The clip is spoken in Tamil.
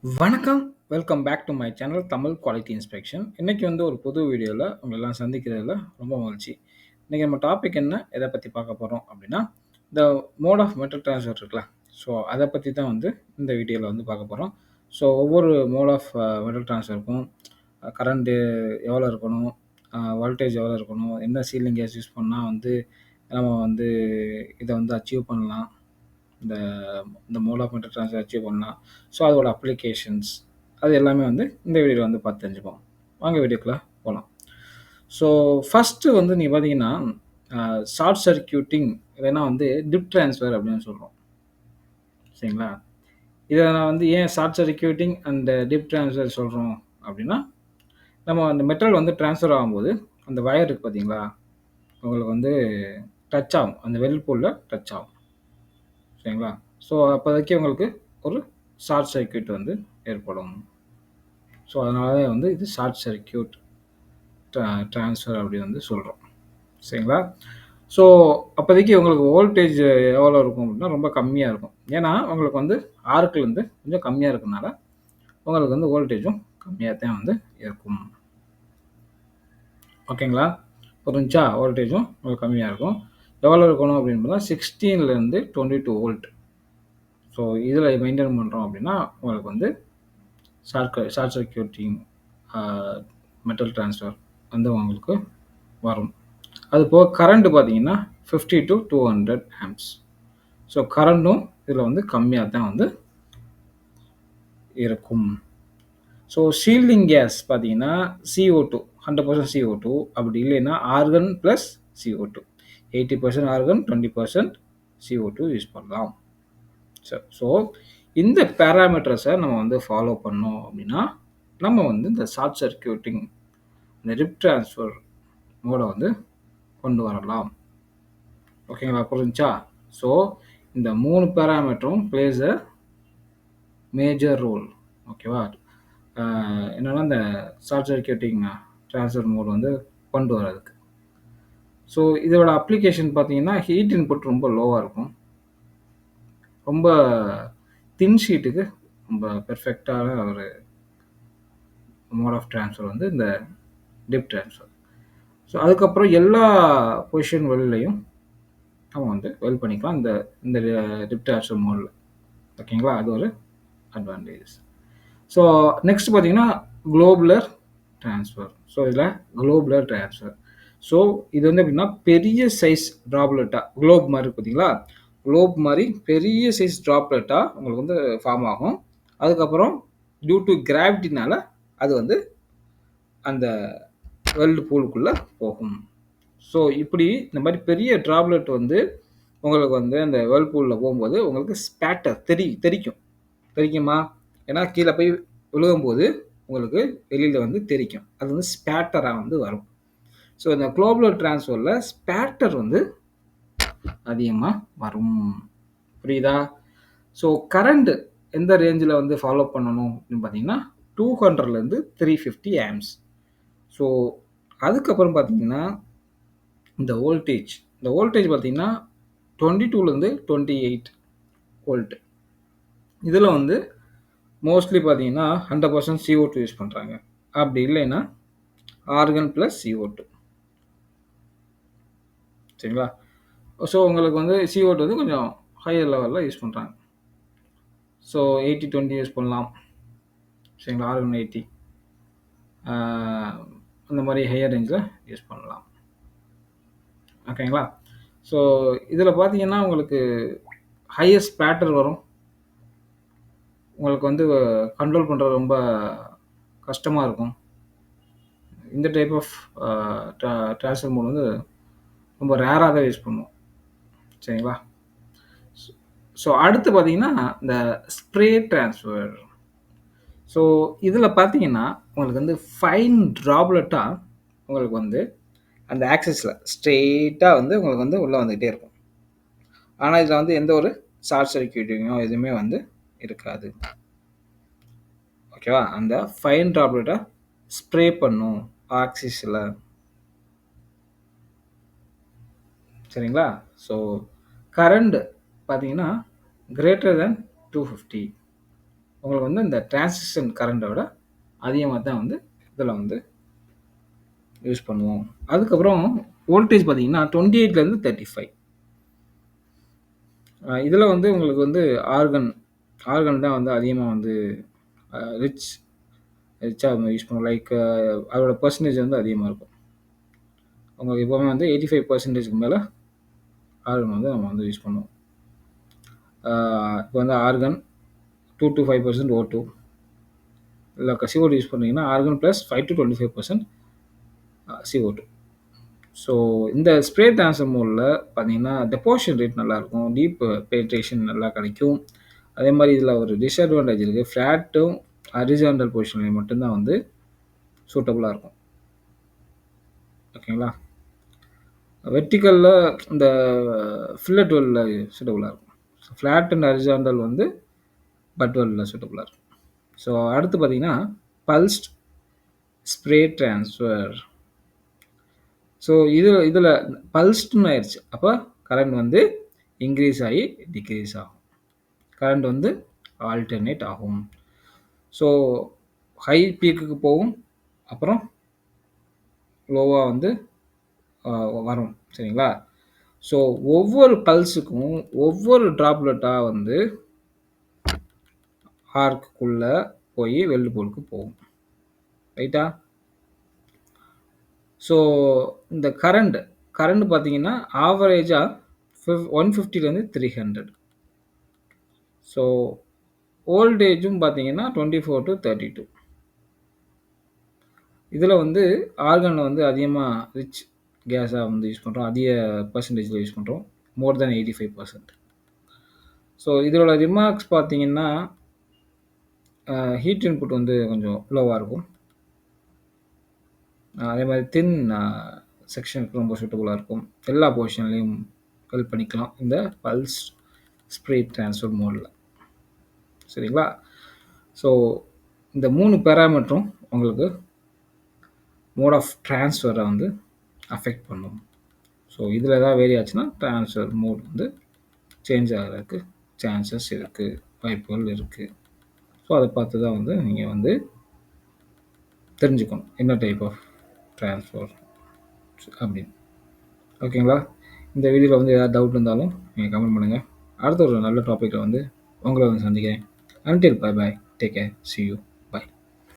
வணக்கம். Welcome back to my channel Tamil quality inspection. இன்னைக்கு ஒரு புது வீடியோல உங்கள எல்லாம் சந்திக்கிறதுல ரொம்ப மகிழ்ச்சி. இன்னைக்கு நம்ம டாபிக் என்ன? எத பத்தி பார்க்க போறோம் அப்படின்னா, இந்த மோட் ஆஃப் மெட்டல் டிரான்ஸ்ஃபர் இருக்குல்ல. ஸோ, அத பத்தி தான் இந்த வீடியோல பார்க்க போறோம். ஸோ, ஒவ்வொரு மோட் ஆஃப் மெட்டல் டிரான்ஸ்ஃபருக்கும் கரண்ட் எவ்வளோ இருக்கணும்? வோல்டேஜ் எவ்வளோ இருக்கணும்? என்ன சீலிங் கேஸ் யூஸ் பண்ணா நம்ம இத அச்சீவ் பண்ணலாம். இந்த இந்த mode of metal transfer achieve பண்ணலாம். ஸோ, அதோட அப்ளிகேஷன்ஸ் அது எல்லாமே இந்த வீடியோல பார்த்து தெரிஞ்சுப்போம். வாங்க வீடியோக்குள்ள போலாம். ஸோ, ஃபர்ஸ்ட்டு நீங்க பார்த்தீங்கன்னா, ஷார்ட் சர்க்யூட்டிங் இல்லைன்னா டிப் ட்ரான்ஸ்ஃபர் அப்படின்னு சொல்றோம். சரிங்களா? இத நான் ஏன் short circuiting and dip transfer சொல்றோம் அப்படின்னா, நம்ம அந்த மெட்டல் ட்ரான்ஸ்ஃபர் ஆகும்போது, அந்த வயர் இருக்கு பார்த்தீங்களா? உங்களுக்கு டச் ஆகும். அந்த வெல் பூல்ல டச் ஆகும். சரிங்களா? ஸோ, அப்போதைக்கு உங்களுக்கு ஒரு ஷார்ட் சர்க்யூட் ஏற்படும். ஸோ, அதனால இது ஷார்ட் சர்க்யூட் ட்ரான்ஸ்ஃபர் அப்படி சொல்றோம். சரிங்களா? ஸோ, அப்போதைக்கு உங்களுக்கு வோல்டேஜ் எவ்வளோ இருக்கும் அப்படின்னா, ரொம்ப கம்மியா இருக்கும். ஏன்னா, உங்களுக்கு ஆர்க்லேருந்து கொஞ்சம் கம்மியா இருக்கனால, உங்களுக்கு வோல்டேஜும் கம்மியா தான் இருக்கும். ஓகேங்களா? புரிஞ்சுச்சா? வோல்டேஜும் உங்களுக்கு கம்மியா இருக்கும். எவ்வளோ இருக்கணும் அப்படின்னு பார்த்தா 16லேருந்து 22 வோல்ட். ஸோ, இதில மெயின்டெயின் பண்றோம் அப்படின்னா, உங்களுக்கு ஷார்ட் சர்க்யூட்டிங் மெட்டல் ட்ரான்ஸ்ஃபர் உங்களுக்கு வரும். அது போக கரண்ட் பார்த்தீங்கன்னா 50 to 200 ஆம்ப்ஸ். ஸோ, கரண்ட்டும் இதில கம்மியா தான் இருக்கும். ஸோ, ஷீல்டிங் கேஸ் பார்த்தீங்கன்னா CO2 100% CO2 அப்படி இல்லைன்னா organ plus CO2 80% organ 20% CO2 use பண்ணலாம். ஸோ, இந்த பேராமீட்டர்ஸை நம்ம ஃபாலோ பண்ணோம் அப்படின்னா, நம்ம இந்த ஷார்ட் சர்க்யூட்டிங் இந்த டிப் ட்ரான்ஸ்ஃபர் மோட கொண்டு வரலாம். ஓகேங்களா? புரிஞ்சுச்சா? ஸோ, இந்த 3 பேராமீட்டரும் பிளேஸ் அ மேஜர் ரோல். ஓகேவா? என்னன்னா இந்த ஷார்ட் சர்க்யூட்டிங் ட்ரான்ஸ்ஃபர் மோட் கொண்டு வரதுக்கு. ஸோ, இதோட அப்ளிகேஷன் பார்த்தீங்கன்னா, ஹீட் இன்புட் ரொம்ப லோவா இருக்கும். ரொம்ப தின் ஷீட்டுக்கு ரொம்ப பெர்ஃபெக்ட்டான ஒரு மோட் ஆஃப் ட்ரான்ஸ்ஃபர் இந்த டிப் ட்ரான்ஸ்ஃபர். ஸோ, அதுக்கப்புறம் எல்லா பொசிஷன் வெல்லையும் நம்ம வெல் பண்ணிக்கலாம் இந்த இந்த டிப் ட்ரான்ஸ்ஃபர் மோட்ல. ஓகேங்களா? அது ஒரு அட்வான்டேஜஸ். ஸோ, நெக்ஸ்ட் பார்த்தீங்கன்னா, குளோபுலர் ட்ரான்ஸ்ஃபர். ஸோ, இதில குளோபுலர் ட்ரான்ஸ்ஃபர். ஸோ, இது எப்படின்னா, பெரிய சைஸ் டிராப்லெட்டா குளோப் மாரி இருக்கு பார்த்தீங்களா? குளோப் மாரி பெரிய சைஸ் டிராப்லெட்டா உங்களுக்கு ஃபார்ம் ஆகும். அதுக்கப்புறம் டியூ டூ கிராவிட்டினால அது அந்த வெல்ட் பூலுக்குள்ள போகும். ஸோ, இப்படி இந்த மாரி பெரிய டிராப்லெட் உங்களுக்கு அந்த வேர்ல்பூல்ல போகும்போது உங்களுக்கு ஸ்பேட்டர் தெறிக்கும். தெரிக்குமா? ஏன்னா கீழ போய் விழுகும்போது உங்களுக்கு வெளியில தெறிக்கும். அது ஸ்பேட்டரா வரும். ஸோ, இந்த குளோபுலர் ட்ரான்ஸ்ஃபர்ல ஸ்பேட்டர் அதிகமா வரும். புரியுதா? ஸோ, கரண்ட் எந்த ரேஞ்சில ஃபாலோ பண்ணணும் அப்படின்னு பார்த்தீங்கன்னா, 200லேருந்து 350 ஆம்ப்ஸ். ஸோ, அதுக்கப்புறம் பார்த்தீங்கன்னா, இந்த வோல்டேஜ் பார்த்தீங்கன்னா 22லேருந்து 28 வோல்ட். இதில மோஸ்ட்லி பார்த்தீங்கன்னா 100% CO2 யூஸ் பண்றாங்க. அப்படி இல்லைன்னா ஆர்கன் பிளஸ் CO2. சரிங்களா? ஸோ, உங்களுக்கு CO2 கொஞ்சம் ஹையர் லெவல்ல யூஸ் பண்றாங்க. ஸோ, 80-20 யூஸ் பண்ணலாம். சரிங்களா? ஆர்கன் 80 ஆ அந்த மாரி ஹையர் ரேஞ்சில யூஸ் பண்ணலாம். ஓகேங்களா? ஸோ, இதில பார்த்தீங்கன்னா, உங்களுக்கு ஹையர் ஸ்பேட்டர் வரும். உங்களுக்கு கண்ட்ரோல் பண்றது ரொம்ப கஷ்டமா இருக்கும். இந்த டைப் ஆஃப் ட்ரான்ஸ்ஃபர் மோட் ரொம்ப ரேரா தான் யூஸ் பண்ணுவோம். சரிங்களா? ஸோ, அடுத்து பார்த்தீங்கன்னா, இந்த ஸ்ப்ரே ட்ரான்ஸ்ஃபர். ஸோ, இதில பார்த்தீங்கன்னா, உங்களுக்கு ஃபைன் டிராப்லெட்டா உங்களுக்கு அந்த ஆக்சிஸ்ல ஸ்ட்ரெயிட்டா உங்களுக்கு உள்ள வந்துகிட்டே இருக்கும். ஆனா, இதில எந்த ஒரு ஷார்ட் சர்க்யூட்டிங்கோ எதுவுமே இருக்காது. ஓகேவா? அந்த ஃபைன் டிராப்லெட்டா ஸ்ப்ரே பண்ணும் ஆக்சிஸ்ல. சரிங்களா? ஸோ, கரண்ட் பார்த்தீங்கன்னா, கிரேட்டர் தேன் 250. உங்களுக்கு வந்து இந்த டிரான்சிஷன் கரண்ட்டை விட அதிகமாக தான் வந்து இதில் வந்து யூஸ் பண்ணுவோம். அதுக்கப்புறம் வோல்டேஜ் பார்த்தீங்கன்னா 28லேருந்து 35. இதில் வந்து உங்களுக்கு வந்து ஆர்கன் ஆர்கன் தான் வந்து அதிகமாக வந்து ரிச் ரிச்சாக யூஸ் பண்ணுவோம். லைக் அதோட பெர்சன்டேஜ் வந்து அதிகமாக இருக்கும். உங்களுக்கு எப்போவுமே வந்து 85%க்கு மேலே ஆர்கன் வந்து நம்ம வந்து யூஸ் பண்ணுவோம். இப்போ வந்து ஆர்கன் 2 to 5% O2 இல்லை CO2 யூஸ் பண்ணீங்கன்னா organ plus 5 to 25% CO2. So இந்த ஸ்ப்ரே ட்ரான்ஸ்ஃபர் மோடில் பார்த்தீங்கன்னா டெபாசிஷன் ரேட் நல்லாயிருக்கும், டீப் பெனிட்ரேஷன் நல்லா கிடைக்கும். அதே மாதிரி இதில் ஒரு டிஸ்அட்வான்டேஜ் இருக்குது, ஃப்ளாட்டும் ஹரிசாண்டல் பொசிஷன்லையும் மட்டும்தான் வந்து சூட்டபுளாக இருக்கும். ஓகேங்களா? வெர்டிக்கலில் இந்த ஃபில்லட் வெல்லில் சூட்டபுளாக இருக்கும். ஸோ ஃப்ளாட் அண்ட் ஹரிசாண்டல் வந்து பட் வெல்லில் சூட்டபுளாக இருக்கும். ஸோ அடுத்து பார்த்தீங்கன்னா பல்ஸ்ட் ஸ்ப்ரே ட்ரான்ஸ்ஃபர். ஸோ இதில் பல்ஸ்டுன்னு ஆயிடுச்சு. அப்போ கரண்ட் வந்து இன்க்ரீஸ் ஆகி டிக்ரீஸ் ஆகும். கரண்ட் வந்து ஆல்டர்னேட் ஆகும். ஸோ ஹை பீக்குக்கு போகும், அப்புறம் லோவாக வந்து வரும். சரிங்களா? ஸோ ஒவ்வொரு பல்ஸுக்கும் ஒவ்வொரு ட்ராப்லெட்டாக வந்து ஆர்க்குள்ளே போய் வெல்லுபோலுக்கு போகும். ரைட்டா? ஸோ இந்த கரண்ட் பார்த்தீங்கன்னா ஆவரேஜாக 150லேருந்து 300. ஸோ வோல்டேஜும் பார்த்தீங்கன்னா 24 to 32. இதில் வந்து ஆர்கனில் வந்து அதிகமாக ரிச் கேஸாக வந்து யூஸ் பண்ணுறோம், அதிக பர்சன்டேஜில் யூஸ் பண்ணுறோம், மோர் தேன் 85%. ஸோ இதோட ரிமார்க்ஸ் பார்த்தீங்கன்னா ஹீட் இன்புட் வந்து கொஞ்சம் லோவாக இருக்கும். அதே மாதிரி தின் செக்ஷனுக்கு ரொம்ப சூட்டபுளாக இருக்கும். எல்லா பொசிஷன்லேயும் ஹெல்ப் பண்ணிக்கலாம் இந்த பல்ஸ் ஸ்ப்ரே ட்ரான்ஸ்ஃபர் மோடில். சரிங்களா? ஸோ இந்த 3 பேராமீட்டரும் உங்களுக்கு மோட் ஆஃப் ட்ரான்ஸ்ஃபரை வந்து அஃபெக்ட் பண்ணும். ஸோ இதில் ஏதாவது வேரி ஆச்சுன்னா ட்ரான்ஸ்ஃபர் மோட் வந்து சேஞ்ச் ஆகிறதுக்கு சான்சஸ் இருக்குது, வாய்ப்புகள் இருக்குது. ஸோ அதை பார்த்து தான் வந்து நீங்கள் வந்து தெரிஞ்சுக்கணும் என்ன டைப் ஆஃப் ட்ரான்ஸ்ஃபர் அப்படின்னு. ஓகேங்களா? இந்த வீடியோவில் வந்து ஏதாவது டவுட் இருந்தாலும் நீங்கள் கமெண்ட் பண்ணுங்கள். அடுத்த ஒரு நல்ல டாப்பிக்கில் வந்து உங்களை வந்து சந்திக்கிறேன். Until bye bye. Take care. See you.